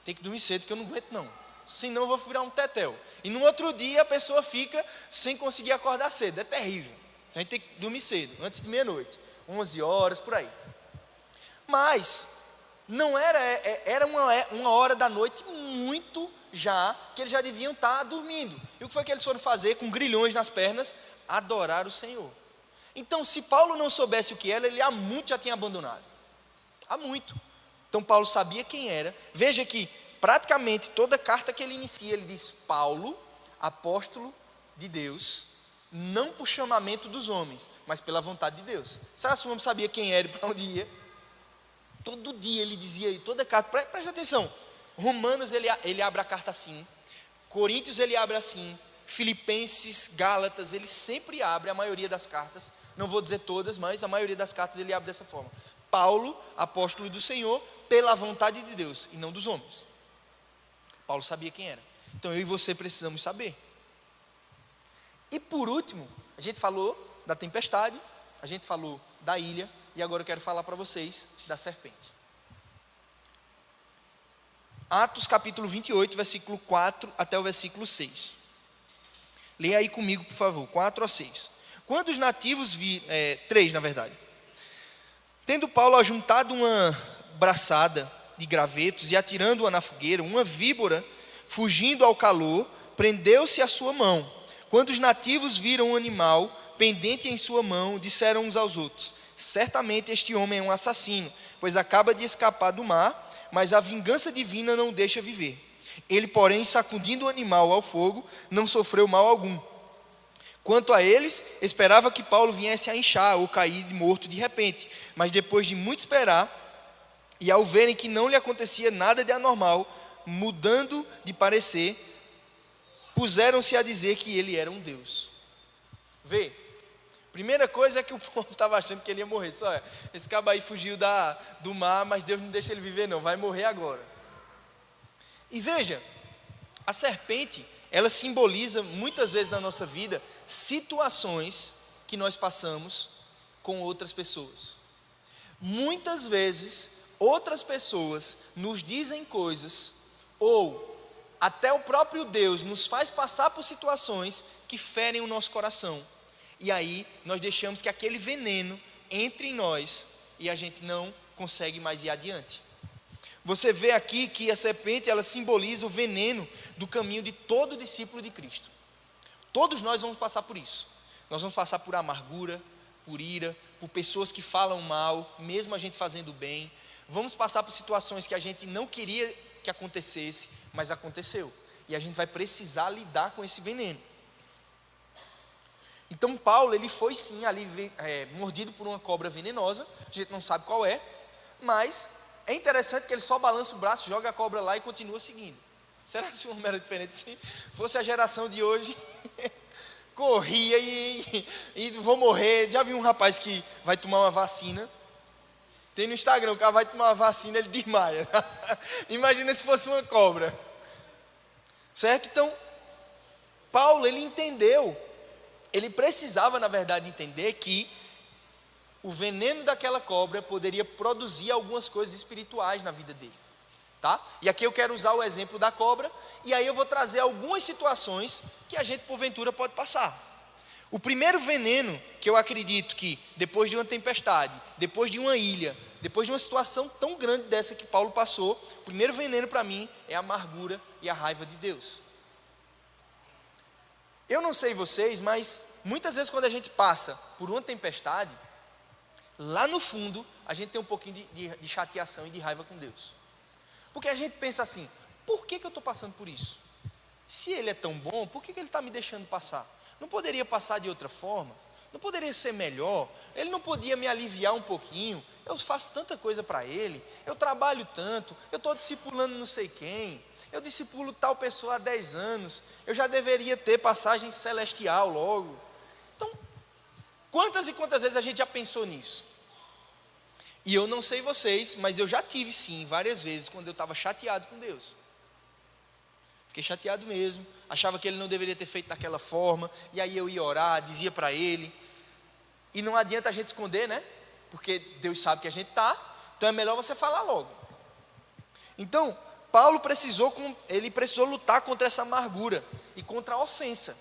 Tem que dormir cedo, que eu não aguento não. Senão eu vou virar um tetel. E no outro dia a pessoa fica sem conseguir acordar cedo, é terrível. A gente tem que dormir cedo, antes de meia-noite, 11 horas, por aí. Mas, não era uma hora da noite muito já, que eles já deviam estar dormindo. E o que foi que eles foram fazer com grilhões nas pernas? Adorar o Senhor. Então, se Paulo não soubesse o que era, ele há muito já tinha abandonado. Há muito. Então, Paulo sabia quem era. Veja que, praticamente, toda carta que ele inicia, ele diz: Paulo, apóstolo de Deus, não por chamamento dos homens, mas pela vontade de Deus. Se esse homem sabia quem era e para onde ia, todo dia ele dizia, toda carta, presta atenção, Romanos ele abre a carta assim, Coríntios ele abre assim, Filipenses, Gálatas, ele sempre abre a maioria das cartas, não vou dizer todas, mas a maioria das cartas ele abre dessa forma: Paulo, apóstolo do Senhor, pela vontade de Deus e não dos homens. Paulo sabia quem era. Então eu e você precisamos saber. E por último, a gente falou da tempestade, a gente falou da ilha, e agora eu quero falar para vocês da serpente. Atos capítulo 28, versículo 4 até o versículo 6. Leia aí comigo, por favor, 4 a 6. Quando os nativos viram, 3 na verdade. Tendo Paulo ajuntado uma braçada de gravetos e atirando-a na fogueira, uma víbora, fugindo ao calor, prendeu-se à sua mão. Quando os nativos viram o animal pendente em sua mão, disseram uns aos outros: certamente este homem é um assassino, pois acaba de escapar do mar, mas a vingança divina não o deixa viver. Ele, porém, sacudindo o animal ao fogo, não sofreu mal algum. Quanto a eles, esperava que Paulo viesse a inchar ou cair morto de repente, mas depois de muito esperar, e ao verem que não lhe acontecia nada de anormal, mudando de parecer, puseram-se a dizer que ele era um deus. Vê, primeira coisa é que o povo estava achando que ele ia morrer. Só esse cabo aí fugiu do mar, mas Deus não deixa ele viver não, vai morrer agora. E veja, a serpente, ela simboliza muitas vezes na nossa vida situações que nós passamos com outras pessoas. Muitas vezes outras pessoas nos dizem coisas, ou até o próprio Deus nos faz passar por situações que ferem o nosso coração. E aí nós deixamos que aquele veneno entre em nós e a gente não consegue mais ir adiante. Você vê aqui que a serpente, ela simboliza o veneno do caminho de todo discípulo de Cristo. Todos nós vamos passar por isso. Nós vamos passar por amargura, por ira, por pessoas que falam mal, mesmo a gente fazendo bem. Vamos passar por situações que a gente não queria que acontecesse, mas aconteceu. E a gente vai precisar lidar com esse veneno. Então Paulo, ele foi sim ali mordido por uma cobra venenosa. A gente não sabe qual é, mas é interessante que ele só balança o braço, joga a cobra lá e continua seguindo. Será que se um homem era diferente se fosse a geração de hoje? Corria e vou morrer. Já vi um rapaz que vai tomar uma vacina. Tem no Instagram, o cara vai tomar uma vacina, ele desmaia. Imagina se fosse uma cobra. Certo? Então, Paulo, ele entendeu. Ele precisava, na verdade, entender que o veneno daquela cobra poderia produzir algumas coisas espirituais na vida dele. Tá? E aqui eu quero usar o exemplo da cobra, e aí eu vou trazer algumas situações que a gente porventura pode passar. O primeiro veneno que eu acredito que depois de uma tempestade, depois de uma ilha, depois de uma situação tão grande dessa que Paulo passou, o primeiro veneno para mim é a amargura e a raiva de Deus. Eu não sei vocês, mas muitas vezes quando a gente passa por uma tempestade, lá no fundo a gente tem um pouquinho de chateação e de raiva com Deus. Porque a gente pensa assim: por que eu estou passando por isso? Se Ele é tão bom, por que Ele está me deixando passar? Não poderia passar de outra forma? Não poderia ser melhor? Ele não podia me aliviar um pouquinho? Eu faço tanta coisa para Ele, eu trabalho tanto, eu estou discipulando não sei quem, eu discipulo tal pessoa há 10 anos, eu já deveria ter passagem celestial logo. Então, quantas e quantas vezes a gente já pensou nisso? E eu não sei vocês, mas eu já tive sim, várias vezes, quando eu estava chateado com Deus. Fiquei chateado mesmo, achava que Ele não deveria ter feito daquela forma, e aí eu ia orar, dizia para Ele, e não adianta a gente esconder, né? Porque Deus sabe que a gente está, então é melhor você falar logo. Então, Paulo precisou lutar contra essa amargura e contra a ofensa.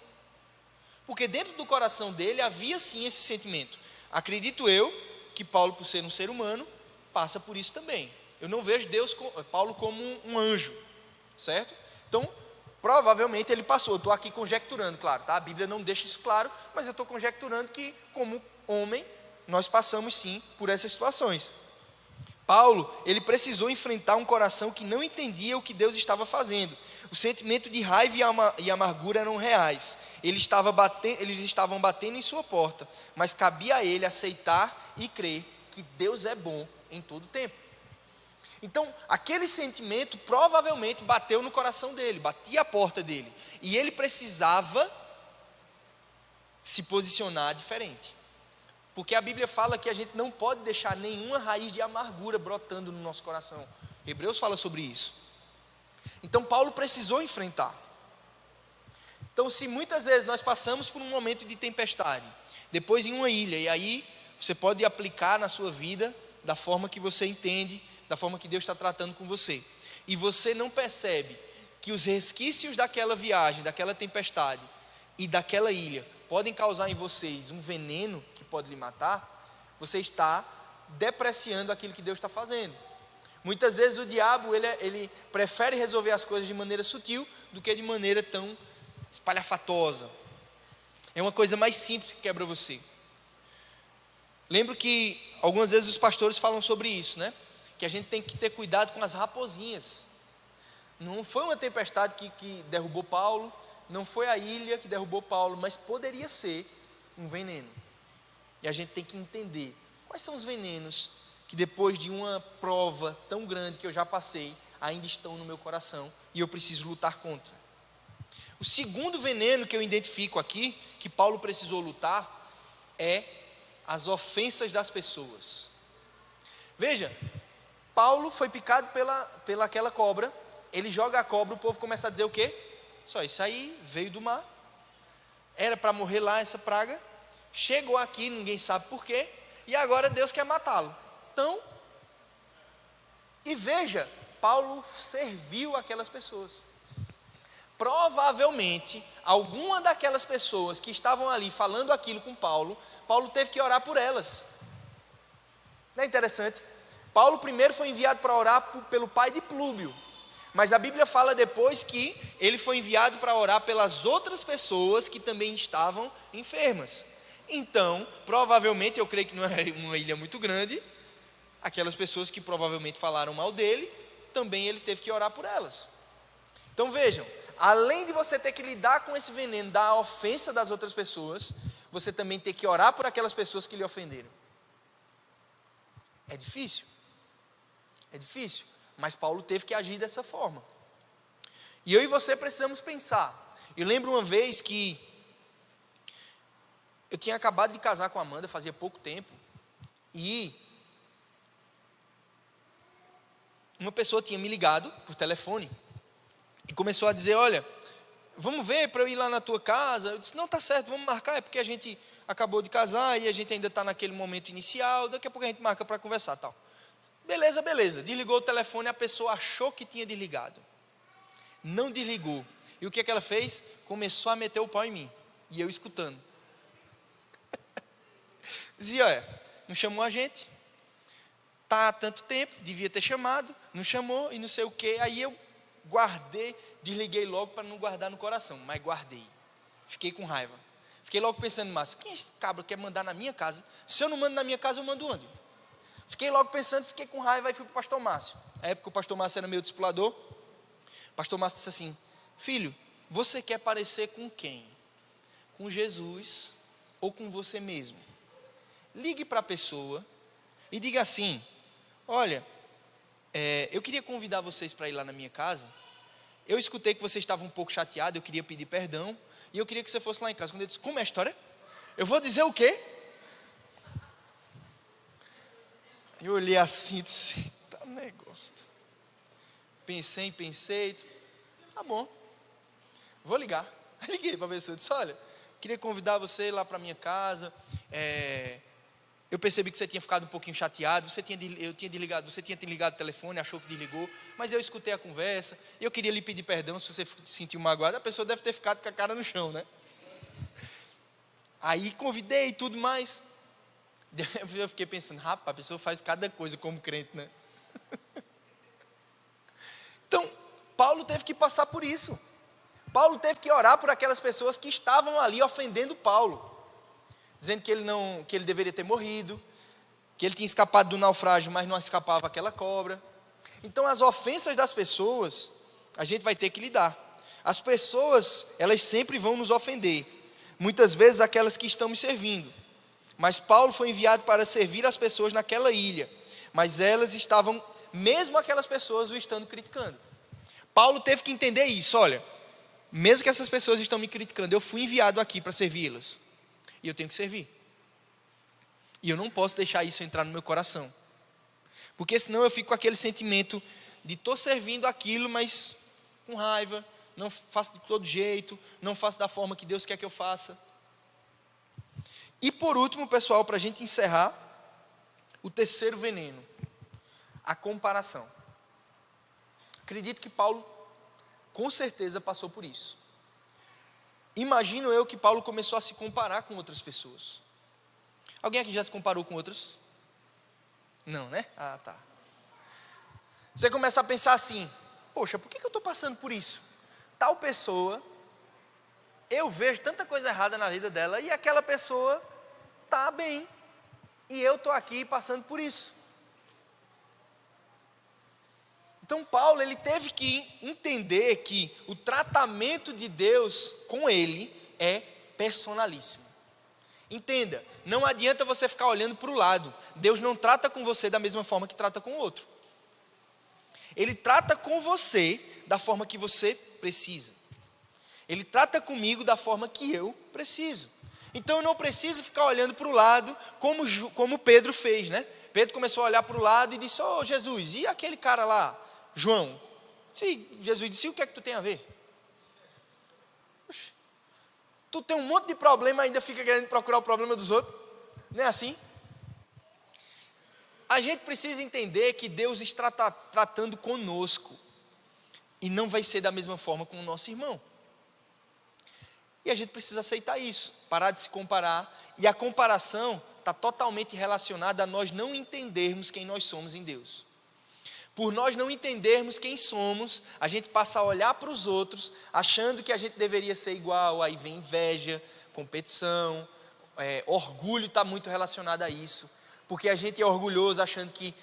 Porque dentro do coração dele havia sim esse sentimento. Acredito eu que Paulo, por ser um ser humano, passa por isso também. Eu não vejo Paulo como um anjo, certo? Então, provavelmente ele passou. Eu estou aqui conjecturando, claro, tá? A Bíblia não deixa isso claro, mas eu estou conjecturando que, como homem, nós passamos sim por essas situações. Paulo, ele precisou enfrentar um coração que não entendia o que Deus estava fazendo. O sentimento de raiva e amargura eram reais. Eles estavam batendo em sua porta, mas cabia a ele aceitar e crer que Deus é bom em todo tempo. Então, aquele sentimento provavelmente bateu no coração dele, batia a porta dele, e ele precisava se posicionar diferente. Porque a Bíblia fala que a gente não pode deixar nenhuma raiz de amargura brotando no nosso coração. Hebreus fala sobre isso. Então Paulo precisou enfrentar. Então, se muitas vezes nós passamos por um momento de tempestade, depois em uma ilha. E aí você pode aplicar na sua vida da forma que você entende, da forma que Deus está tratando com você. E você não percebe que os resquícios daquela viagem, daquela tempestade e daquela ilha podem causar em vocês um veneno que pode lhe matar, você está depreciando aquilo que Deus está fazendo. Muitas vezes o diabo ele prefere resolver as coisas de maneira sutil do que de maneira tão espalhafatosa. É uma coisa mais simples que quebra você. Lembro que algumas vezes os pastores falam sobre isso, né? Que a gente tem que ter cuidado com as raposinhas. Não foi uma tempestade que derrubou Paulo, não foi a ilha que derrubou Paulo, mas poderia ser um veneno. E a gente tem que entender quais são os venenos que depois de uma prova tão grande que eu já passei, ainda estão no meu coração e eu preciso lutar contra. O segundo veneno que eu identifico aqui, que Paulo precisou lutar, é as ofensas das pessoas. Veja, Paulo foi picado pela aquela cobra, ele joga a cobra, o povo começa a dizer o quê? Só isso aí veio do mar, era para morrer lá essa praga, chegou aqui, ninguém sabe por quê, e agora Deus quer matá-lo. Então, e veja, Paulo serviu aquelas pessoas. Provavelmente, alguma daquelas pessoas que estavam ali falando aquilo com Paulo, Paulo teve que orar por elas. Não é interessante? Paulo primeiro foi enviado para orar pelo pai de Plúbio, mas a Bíblia fala depois que ele foi enviado para orar pelas outras pessoas que também estavam enfermas. Então, provavelmente, eu creio que não é uma ilha muito grande, aquelas pessoas que provavelmente falaram mal dele, também ele teve que orar por elas. Então vejam, além de você ter que lidar com esse veneno da ofensa das outras pessoas, você também tem que orar por aquelas pessoas que lhe ofenderam. É difícil, mas Paulo teve que agir dessa forma. E eu e você precisamos pensar. Eu lembro uma vez que eu tinha acabado de casar com a Amanda, fazia pouco tempo, e uma pessoa tinha me ligado por telefone e começou a dizer, olha, vamos ver para eu ir lá na tua casa. Eu disse, não, tá certo, vamos marcar, é porque a gente acabou de casar e a gente ainda está naquele momento inicial, daqui a pouco a gente marca para conversar, tal. Beleza, desligou o telefone, a pessoa achou que tinha desligado, não desligou, e o que ela fez? Começou a meter o pau em mim, e eu escutando. Dizia, olha, não chamou a gente, tá há tanto tempo, devia ter chamado, não chamou e não sei o que. Aí eu guardei, desliguei logo para não guardar no coração, mas guardei, fiquei com raiva, fiquei logo pensando, mas quem é esse cabra que quer mandar na minha casa? Se eu não mando na minha casa, eu mando onde? Fiquei logo pensando, fiquei com raiva e fui para o pastor Márcio. Na época o pastor Márcio era meu discipulador. O pastor Márcio disse assim, filho, você quer parecer com quem? Com Jesus ou com você mesmo? Ligue para a pessoa e diga assim, olha, eu queria convidar vocês para ir lá na minha casa, eu escutei que vocês estavam um pouco chateados, eu queria pedir perdão, e eu queria que você fosse lá em casa. Quando ele disse, como é a história? Eu vou dizer o quê? Eu olhei assim e disse, tá negócio. Pensei, disse, tá bom, vou ligar. Aí liguei para a pessoa, disse, olha, queria convidar você lá para a minha casa, eu percebi que você tinha ficado um pouquinho chateado, você tinha desligado o telefone, achou que desligou, mas eu escutei a conversa, e eu queria lhe pedir perdão se você se sentiu magoado. A pessoa deve ter ficado com a cara no chão, né? Aí convidei e tudo mais. Eu fiquei pensando, rapaz, a pessoa faz cada coisa como crente, né? Então, Paulo teve que passar por isso. Paulo teve que orar por aquelas pessoas que estavam ali ofendendo Paulo, dizendo que ele deveria ter morrido, que ele tinha escapado do naufrágio, mas não escapava aquela cobra. Então, as ofensas das pessoas, a gente vai ter que lidar. As pessoas, elas sempre vão nos ofender, muitas vezes aquelas que estão me servindo. Mas Paulo foi enviado para servir as pessoas naquela ilha, mas elas estavam, mesmo aquelas pessoas, o estando criticando. Paulo teve que entender isso, olha, mesmo que essas pessoas estão me criticando, eu fui enviado aqui para servi-las, e eu tenho que servir. E eu não posso deixar isso entrar no meu coração, porque senão eu fico com aquele sentimento de estou servindo aquilo, mas com raiva, não faço de todo jeito, não faço da forma que Deus quer que eu faça. E por último, pessoal, para a gente encerrar, o terceiro veneno, a comparação. Acredito que Paulo, com certeza, passou por isso. Imagino eu que Paulo começou a se comparar com outras pessoas. Alguém aqui já se comparou com outros? Não, né? Ah, tá. Você começa a pensar assim, poxa, por que eu estou passando por isso? Tal pessoa, eu vejo tanta coisa errada na vida dela e aquela pessoa está bem. E eu estou aqui passando por isso. Então Paulo, ele teve que entender que o tratamento de Deus com ele é personalíssimo. Entenda, não adianta você ficar olhando para o lado. Deus não trata com você da mesma forma que trata com o outro. Ele trata com você da forma que você precisa. Ele trata comigo da forma que eu preciso. Então eu não preciso ficar olhando para o lado como Pedro fez, né? Pedro começou a olhar para o lado e disse, ô Jesus, e aquele cara lá, João? Jesus disse, o que é que tu tem a ver? Tu tem um monte de problema e ainda fica querendo procurar o problema dos outros? Não é assim? A gente precisa entender que Deus está tratando conosco e não vai ser da mesma forma com o nosso irmão. E a gente precisa aceitar isso, parar de se comparar. E a comparação está totalmente relacionada a nós não entendermos quem nós somos em Deus. Por nós não entendermos quem somos, a gente passa a olhar para os outros, achando que a gente deveria ser igual, aí vem inveja, competição, orgulho está muito relacionado a isso. Porque a gente é orgulhoso achando que,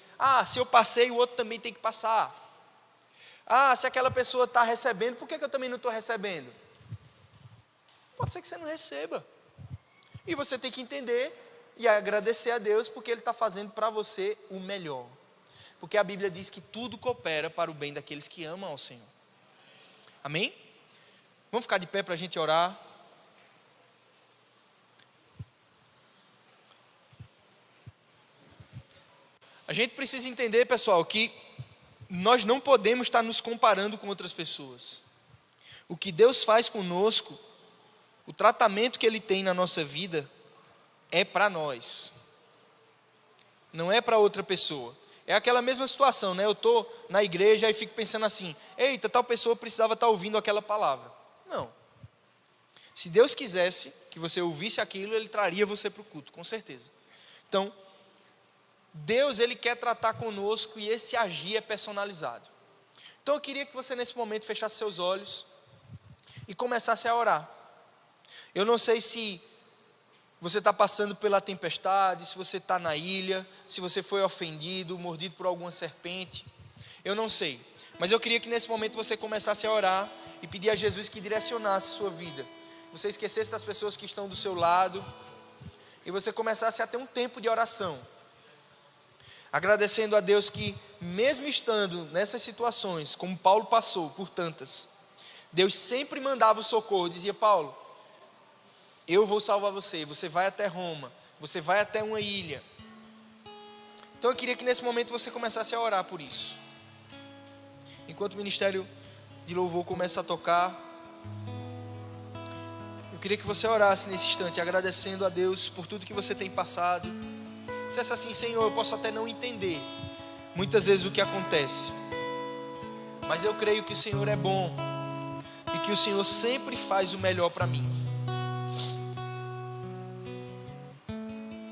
se eu passei, o outro também tem que passar. Se aquela pessoa está recebendo, por que eu também não estou recebendo? Pode ser que você não receba. E você tem que entender e agradecer a Deus, porque Ele está fazendo para você o melhor. Porque a Bíblia diz que tudo coopera para o bem daqueles que amam ao Senhor. Amém? Vamos ficar de pé para a gente orar. A gente precisa entender, pessoal, que nós não podemos estar nos comparando com outras pessoas. O que Deus faz conosco, o tratamento que Ele tem na nossa vida, é para nós. Não é para outra pessoa. É aquela mesma situação, né? Eu estou na igreja e fico pensando assim, eita, tal pessoa precisava estar ouvindo aquela palavra. Não. Se Deus quisesse que você ouvisse aquilo, Ele traria você para o culto, com certeza. Então, Deus, Ele quer tratar conosco e esse agir é personalizado. Então eu queria que você nesse momento fechasse seus olhos e começasse a orar. Eu não sei se você está passando pela tempestade, se você está na ilha, se você foi ofendido, mordido por alguma serpente. Eu não sei. Mas eu queria que nesse momento você começasse a orar e pedir a Jesus que direcionasse a sua vida. Você esquecesse das pessoas que estão do seu lado e você começasse a ter um tempo de oração. Agradecendo a Deus que, mesmo estando nessas situações, como Paulo passou por tantas, Deus sempre mandava o socorro, dizia, Paulo, eu vou salvar você, você vai até Roma, você vai até uma ilha. Então eu queria que nesse momento você começasse a orar por isso. Enquanto o ministério de louvor começa a tocar, eu queria que você orasse nesse instante, agradecendo a Deus por tudo que você tem passado. Dissesse assim, Senhor, eu posso até não entender muitas vezes o que acontece, mas eu creio que o Senhor é bom e que o Senhor sempre faz o melhor para mim.